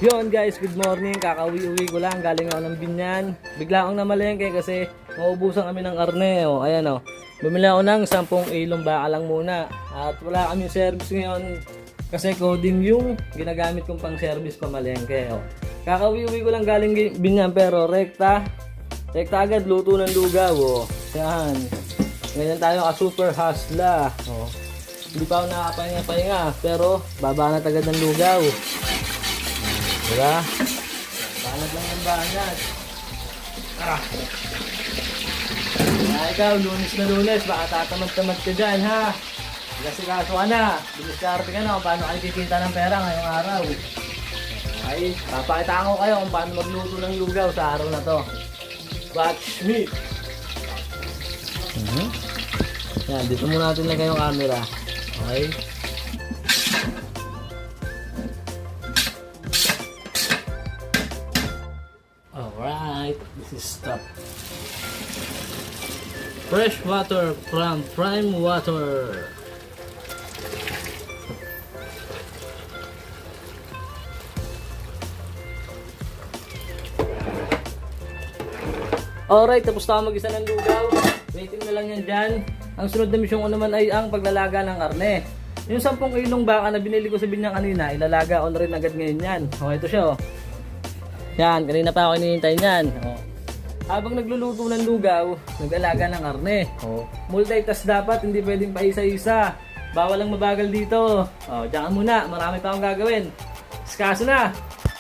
Yun guys, good morning. Kakauwi-uwi ko lang. Galing ako ng Binyan. Bigla akong namalengke kasi maubusan kami ng karne. O, ayan o. Bumili ako ng 10 ilong baka lang muna. At wala kami service ngayon kasi coding yung ginagamit kong pang service pamalengke. O. Kakauwi-uwi ko lang galing Binyan pero rekta. Rekta agad, luto ng lugaw. O. Yan. Ganyan tayo ka super hasla. O. Hindi pa ako nakakapahinga-pahinga pero babanat agad ng lugaw. Diba? Banat lang ng banat. Ikaw, lunes, baka tatamad-tamad ka dyan, ha? Kasi kaso ka na. Dumiskarte ka na kung paano kayo kikita ng pera ngayong araw. Ay, papakita ko kayo kung paano magluto ng lugaw sa araw na to. Watch me! Yan, dito muna natin lagay yung camera. Okay? Alright, this is stuff. Fresh water from Prime Water. Alright, tapos tayo mag-isa ng lugaw. Waiting na lang yan dyan. Ang sunod na misyon ko naman ay ang paglalaga ng karne. Yung 10 ilong baka na binili ko sa Binyan kanina, ilalaga all rin agad ngayon yan. Okay, ito siya, oh. Yan, kanina pa ako hinihintay niyan. Oh. Habang nagluluto ng lugaw, nag-alaga ng karne. Oh. Multitask dapat, hindi pwedeng pa isa-isa. Bawal lang mabagal dito. Oh, diyan ka muna, marami pa akong gagawin. Iskaso na!